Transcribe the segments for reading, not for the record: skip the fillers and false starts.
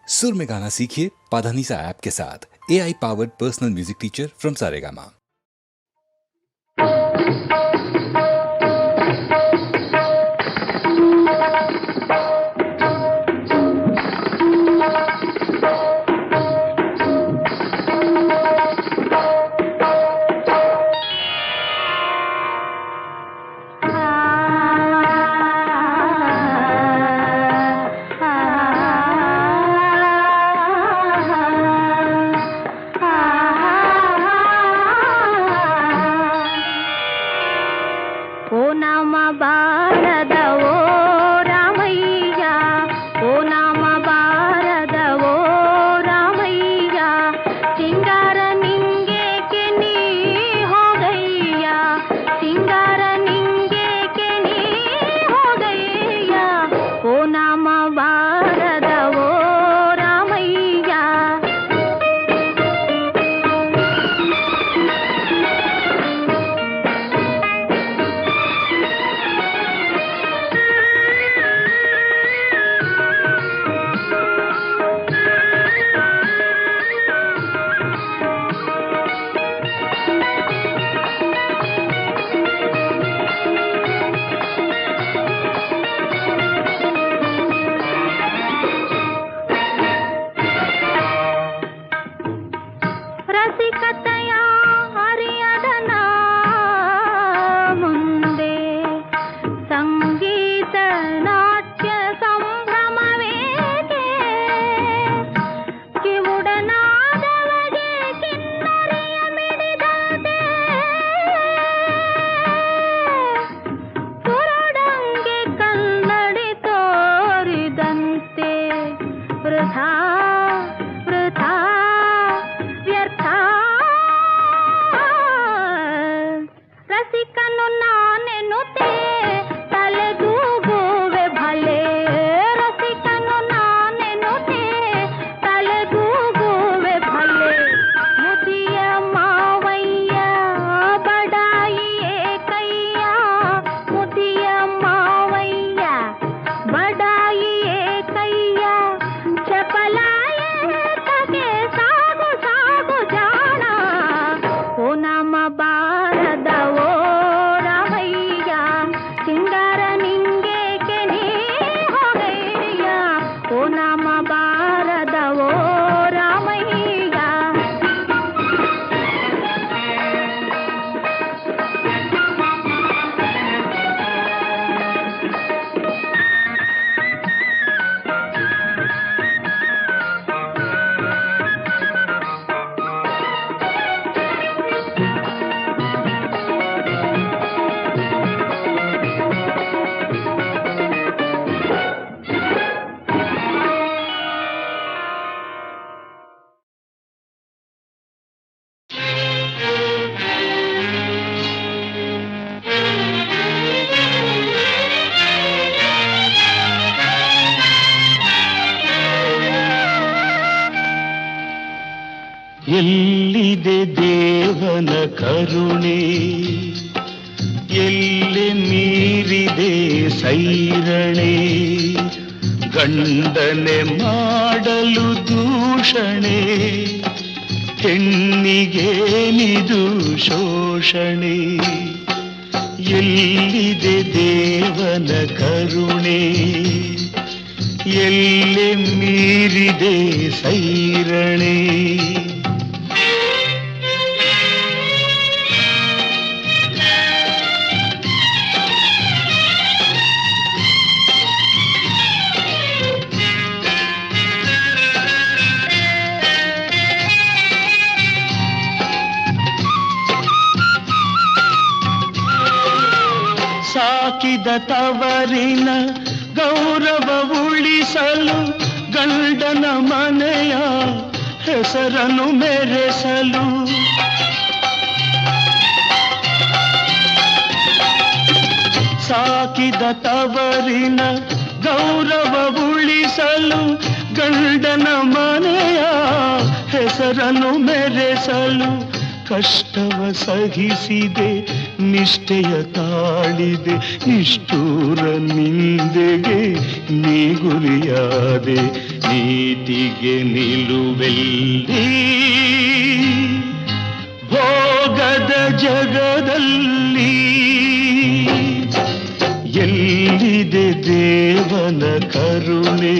सुर में गाना सीखिए पाधानीसा ऐप के साथ। AI powered personal music teacher from Saregama. ಎಲ್ಲಿದೆ ದೇವನ ಕರುಣೆ, ಎಲ್ಲಿ ಮೀರಿದೆ ಸೈರಣೆ, ಗಂಡನೆ ಮಾಡಲು ದೂಷಣೆ, ಹೆಣ್ಣಿಗೇನಿದು ಶೋಷಣೆ. ಎಲ್ಲಿದೆ ದೇವನ ಕರುಣೆ, ಎಲ್ಲಿ ಮೀರಿದೆ ಸೈರಣೆ. ಸಾಕಿದ ತವರಿನ ಗೌರವ ಉಳಿಸಲು, ಗಂಡನ ಮನೆಯ ಹೆಸರನ್ನು ಮೆರೆಸಲು, ಸಾಕಿದ ತವರಿನ ಗೌರವ ಉಳಿಸಲು, ಗಂಡನ ಮನೆಯ ಹೆಸರನ್ನು ಮೆರೆಸಲು, ಕಷ್ಟವ ಸಹಿಸಿದೆ ನಿಷ್ಠೆಯ ತಾಳಿದೆ, ನಿಷ್ಠೂರ ನಿಂದೆಗೆ ನೀ ಗುರಿಯಾದೆ. ನೀತಿಗೆ ನಿಲುವೆಲ್ಲಿ ಭೋಗದ ಜಗದಲ್ಲಿ ಎಲ್ಲಿದೆ ದೇವನ ಕರುಣೆ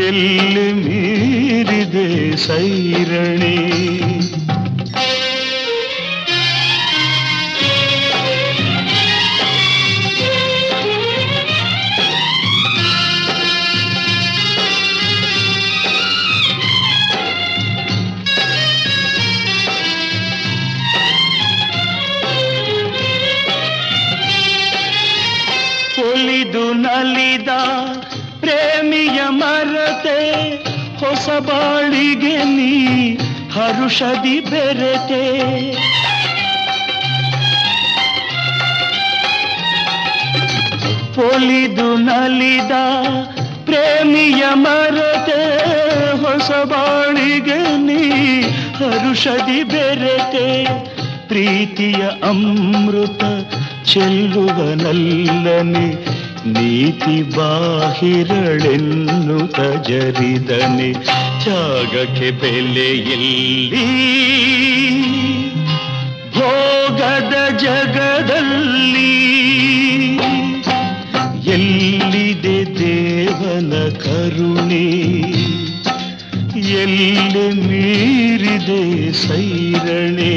ಎಲ್ಲಿ ಮೀರಿದೆ ಸೈರಣೆ ಒಲಿದು ನಲಿದ ಪ್ರೇಮಿಯ ಮರತೆ ಹೊಸ ಬಾಳಿಗೆ ನೀ ಹರುಷದಿ ಬೆರೆತೆ ಒಲಿದು ನಲಿದ ಪ್ರೇಮಿಯ ಮರತೆ ಹೊಸ ಬಾಳಿಗೆ ನೀ ಹರುಷದಿ ಬೆರೆತೆ ಪ್ರೀತಿಯ ಅಮೃತ ಚೆಲ್ಲುವನಲ್ಲನೆ ನೀತಿ ಬಾಹಿರಳೆನ್ನುತ್ತ ಜರಿದನೆ ತ್ಯಾಗಕ್ಕೆ ಬೆಲೆಯಲ್ಲಿ ಭೋಗದ ಜಗದಲ್ಲಿ ಎಲ್ಲಿದೆ ದೇವನ ಕರುಣೆ ಎಲ್ಲಿ ಮೀರಿದೆ ಸೈರಣೆ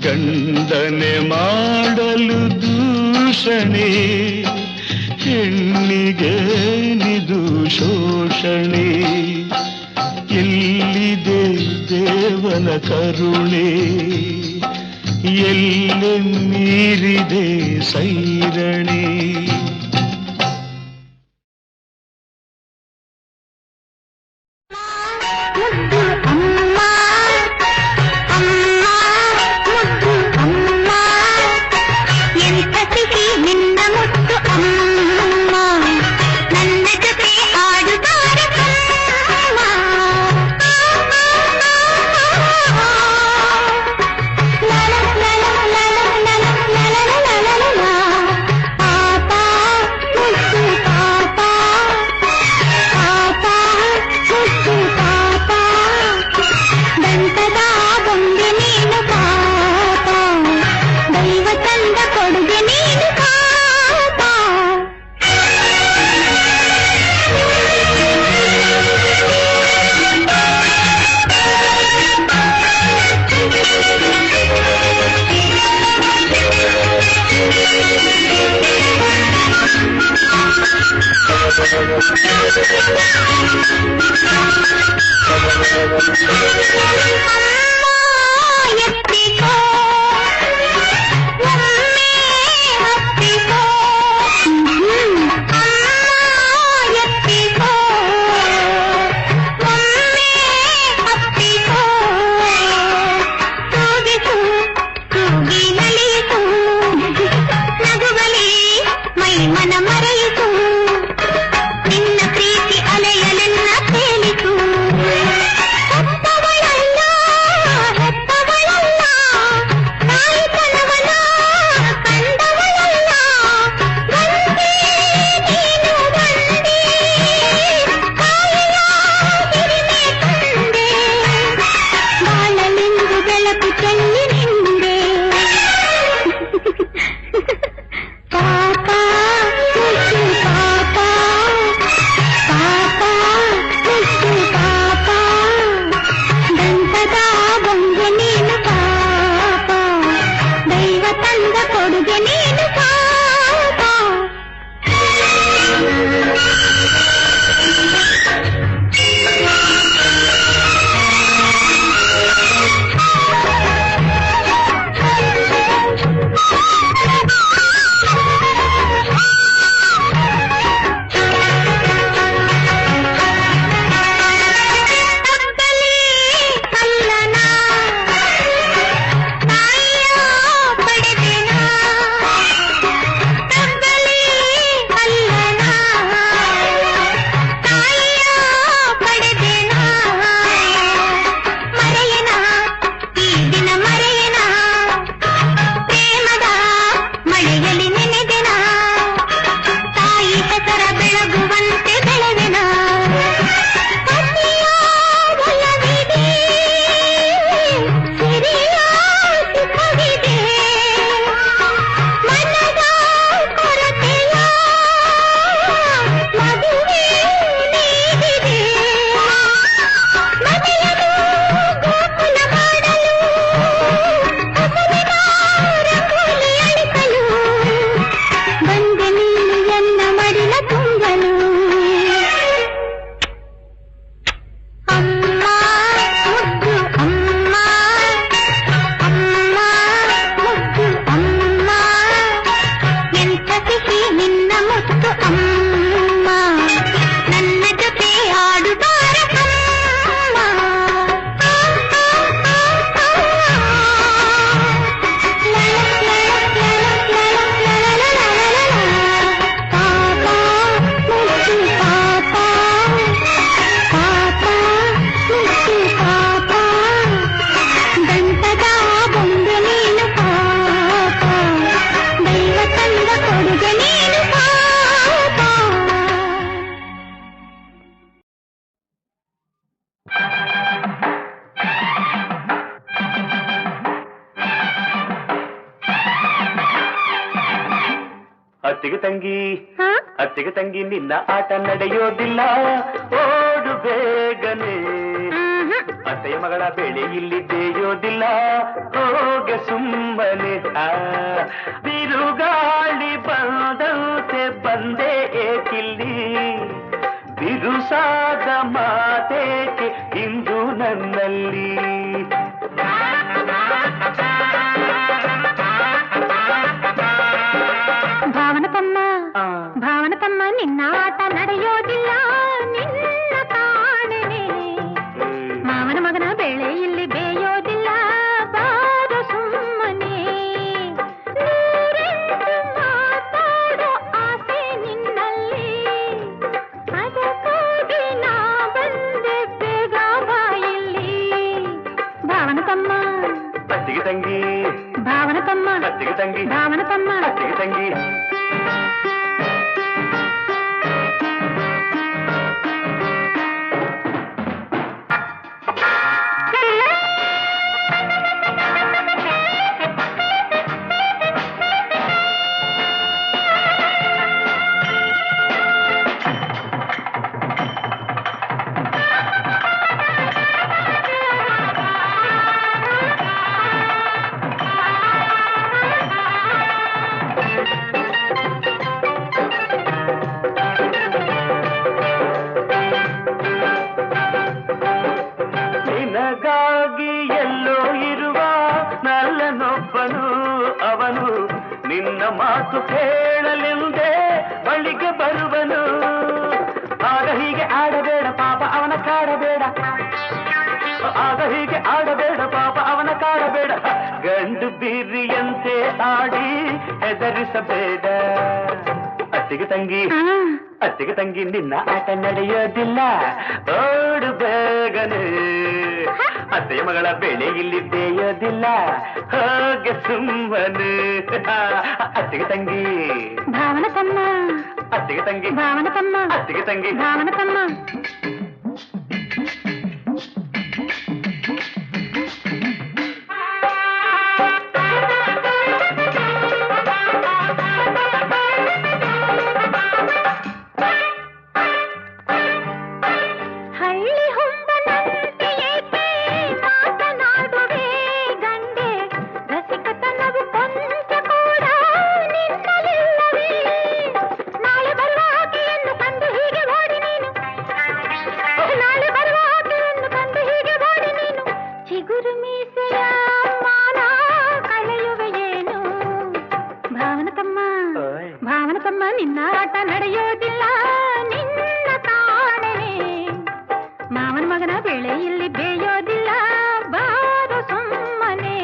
ಗಂಡನೆ ಮಾಡಲು ದೂಷಣೆ ಹೆಣ್ಣಿಗೆ ನಿದು ಶೋಷಣೆ ಎಲ್ಲಿದೆ ದೇವನ ಕರುಣೆ ಎಲ್ಲಿ ಮೀರಿದೆ ಸೈರಣೆ ನಿನ್ನ ಪ್ರೀತಿ ಅಲೆಯಲೆಲ್ಲ ತೇಲಿತು ಸತ್ತವಳೆಲ್ಲ ಅತ್ತಿಗೆ ತಂಗಿ ಅತ್ತಿಗೆ ತಂಗಿ ನಿನ್ನ ಆಟ ನಡೆಯೋದಿಲ್ಲ ಓಡು ಬೇಗನೆ ಅತ್ತೆಯ ಮಗಳ ಬೆಳೆ ಇಲ್ಲಿ ಬೇಯೋದಿಲ್ಲ ಹೋಗೆ ಸುಮ್ಮನೆ ಬಿರುಗಾಳಿ ಬಂದಂತೆ ಬಂದೆ ಏಕಿಲ್ಲಿ ಬಿರುಸಾದ ಮಾತೇಕೆ ಇಂದು ನನ್ನಲ್ಲಿ ಭಾವನ ತಮ್ಮ ನಿನ್ನ ಆಟ ನಡೆಯೋದಿಲ್ಲ ನಿನ್ನ ಕಾಣನೆ ಮಾವನ ಮಗನ ಬೆಳೆ ಇಲ್ಲಿ ಬೇಯೋದಿಲ್ಲ ಬಾರ ಸುಮ್ಮನೆ ನೂರೆಂಟು ಮಾತಾಡೋ ಆಸೆ ನಿನ್ನಲ್ಲಿ ಅದಕ್ಕಾಗಿ ನಾ ಬಂದೆ ಬೇಗ ಬಾಯಲ್ಲಿ ಭಾವನ ತಮ್ಮ ಅತ್ತಿಗೆ ತಂಗಿ ಭಾವನ ತಮ್ಮ ಅತ್ತಿಗೆ ತಂಗಿ ಭಾವನ ತಮ್ಮ ಅತ್ತಿಗೆ ತಂಗಿ ನಿನಗಾಗಿ ಎಲ್ಲೋ ಇರುವ ನಲ್ಲನೊಬ್ಬನು ಅವನು ನಿನ್ನ ಮಾತು ಕೇಳಲೆಂದೇ ಬಳಿಗೆ ಬರುವನು ಆಗ ಹೀಗೆ ಆಡಬೇಡ ಪಾಪ ಅವನ ಕಾಡಬೇಡ ಆಗ ಹೀಗೆ ಆಡಬೇಡ ಪಾಪ ಅವನ ಕಾಡಬೇಡ ಗಂಡು ಬೀರಿಯಂತೆ ಆಡಿ ಹೆದರಿಸಬೇಡ ಅತ್ತಿಗೆ ತಂಗಿ ಅತ್ತಿಗೆ ತಂಗಿ ನಿನ್ನ ಆಟ ನಡೆಯೋದಿಲ್ಲ ಓಡು ಬೇಗನೆ ಅತ್ತೆಯ ಮಗಳ ಬೆಳೆ ಇಲ್ಲಿ ಬೇಯೋದಿಲ್ಲ ಹೋಗೆ ಸುಮ್ಮನೆ ಅತ್ತಿಗೆ ತಂಗಿ ಭಾವನ ತಮ್ಮ ಅತ್ತಿಗೆ ತಂಗಿ ಭಾವನ ತಮ್ಮ ಅತ್ತಿಗೆ ತಂಗಿ ಭಾವನ ತಮ್ಮ ನಿನ್ನ ಆಟ ನಡೆಯೋದಿಲ್ಲ ನಿನ್ನ ಕಾಣನೆ ಮಾವನ ಮಗನ ಬೆಳೆ ಇಲ್ಲಿ ಬೇಯೋದಿಲ್ಲ ಬಾರು ಸುಮ್ಮನೆ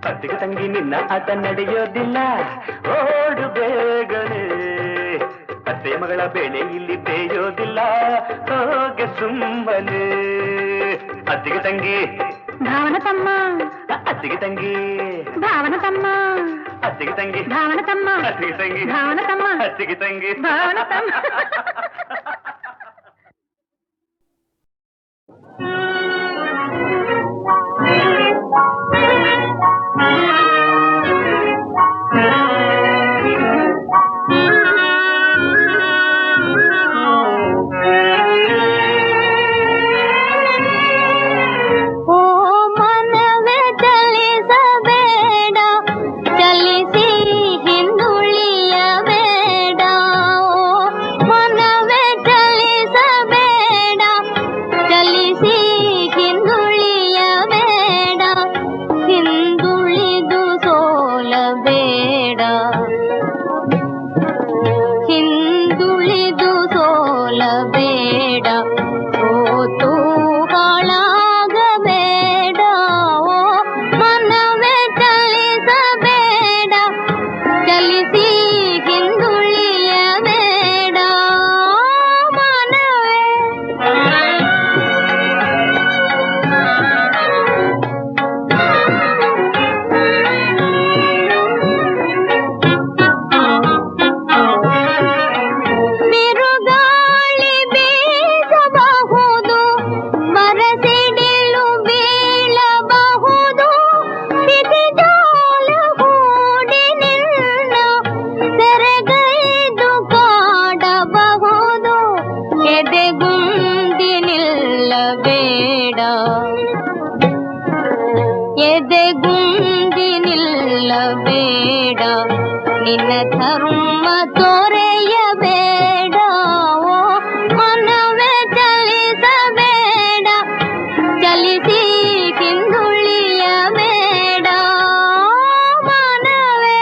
ಅತ್ತಿಗೆ ತಂಗಿ ನಿನ್ನ ಆಟ ನಡೆಯೋದಿಲ್ಲ ಓಡು ಬೇಗನೆ ಅತ್ತೆಯ ಮಗಳ ಬೆಳೆ ಇಲ್ಲಿ ಬೇಯೋದಿಲ್ಲ ಹೋಗೆ ಸುಮ್ಮನೆ ಅತ್ತಿಗೆ ತಂಗಿ ಭಾವನ ತಮ್ಮ ಅತ್ತಿಗೆ ತಂಗಿ ಭಾವನ ತಮ್ಮ ಅತ್ತಿಗೆ ತಂಗಿ ಭಾವನ ತಮ್ಮ ಅತ್ತಿಗೆ ತಂಗಿ ಭಾವನ ತಮ್ಮ ಅತ್ತಿಗೆ ತಂಗಿ ಭಾವನ ತಮ್ಮ ಬಿರುಗಾಳಿ ಬೀಸ ಎದೆಗುಂದಿ ನಿಲ್ಲಬೇಡ, ಎದೆಗುಂದಿ ನಿಲ್ಲಬೇಡ, ನಿನ್ನ ಧರ್ಮ ತೋರೆಯಬೇಡ. ಓ ಮನವೇ ಚಲಿಸಬೇಡ, ಚಲಿಸಿ ಹಿಂದುಳಿಯಬೇಡ ಮನವೇ.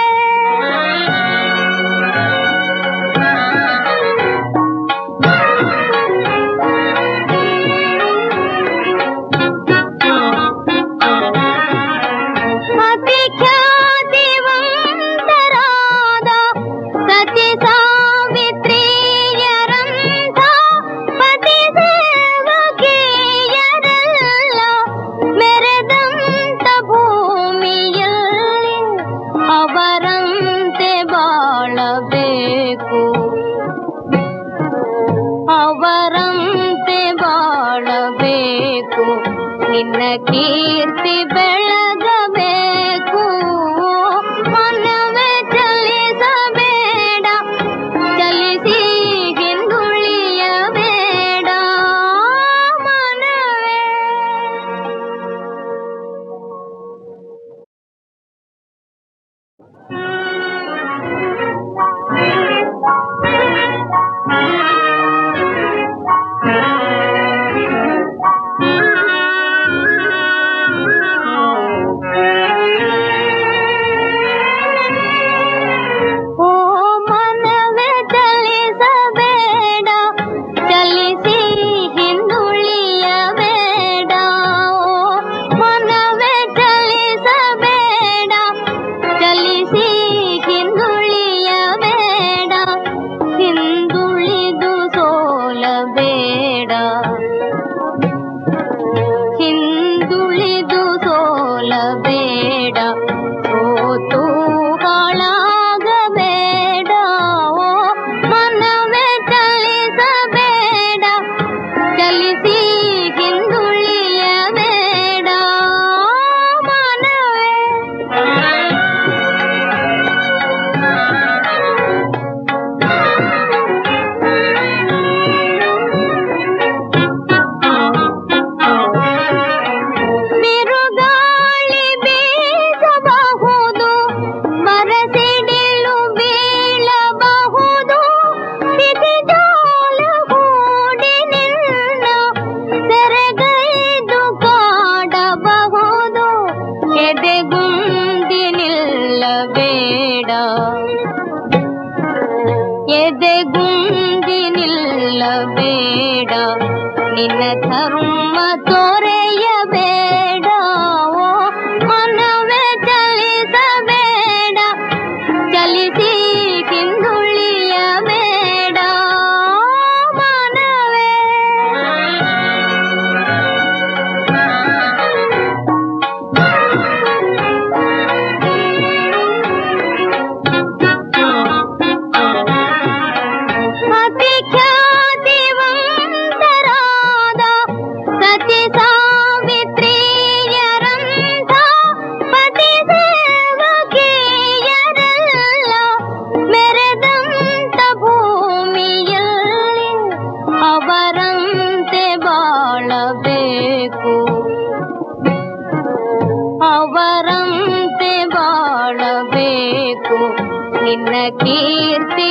ಅತಿ ಖ್ಯಾತಿವಂತರಾದ ಸತಿ ಸಾವಿತ್ರಿಯರಂಥ ಪತಿ ಸೇವಕಿಯರೆಲ್ಲ ಮೆರೆದಂತ ಭೂಮಿಯಲ್ಲಿ ಅವರಂತೆ ಬಾಳಬೇಕು, ಅವರಂತೆ ಬಾಳಬೇಕು, ನಿನ್ನ ಕೀರ್ತಿ ಬೆಳಗಬೇಕು. ಮನವೇ ಚಲಿಸಬೇಡ, ಚಲಿಸಿ ಹಿಂದುಳಿಯಬೇಡ ಮನವೇ. ಓ ಮನವೇ ಚಲಿಸಬೇಡ, ಚಲಿಸಿ ಹಿಂದುಳಿಯಬೇಡ. ಓ ಮನವೇ ಚಲಿಸಬೇಡ, ಚಲಿಸಿ ಹಿಂದುಳಿಯಬೇಡ, ಹಿಂದುಳಿದು ಸೋಲಬೇಡ, ಹಿಂದುಳಿದು ಸೋಲಬೇಡ, ಸೋತು ಹಾಳಾಗಬೇಡ. ಓ ಮನವೇ ಚಲಿಸಬೇಡ, ಚಲಿಸಿ ಹಿಂದುಳಿಯಬೇಡ ಮನವೇ. ಬಿರುಗಾಳಿ ಬೀಸಬಹುದು, ಮರಸಿಡಿಲು ಬೀಳಬಹುದು, ಬಿಸಿಜೋಲ ಹೂಡಿ ನಿನ್ನ ಸೆರೆಗೈದು ಕಾಡಬಹುದು. ಎದೆಗುಂದಿ ನಿಲ್ಲಬೇಡ, ಎದೆಗುಂದಿ ನಿಲ್ಲಬೇಡ, ನಿನ್ನ ಧರ್ಮ ತೋರೆಯಬೇಡ. ಓ ಮನವೇ ಚಲಿಸಬೇಡ, ಚಲಿಸಿ ಹಿಂದುಳಿಯಬೇಡ ಮನವೇ. ಅತಿ ಖ್ಯಾತಿವಂತರಾದ ಸತಿ ಸಾವಿತ್ರಿಯರಂಥ ಪತಿ ಸೇವಕಿಯರೆಲ್ಲ ಮೆರೆದಂತ ಭೂಮಿಯಲ್ಲಿ ಅವರಂತೆ ಬಾಳಬೇಕು, ಅವರಂತೆ ಬಾಳಬೇಕು, ನಿನ್ನ ಕೀರ್ತಿ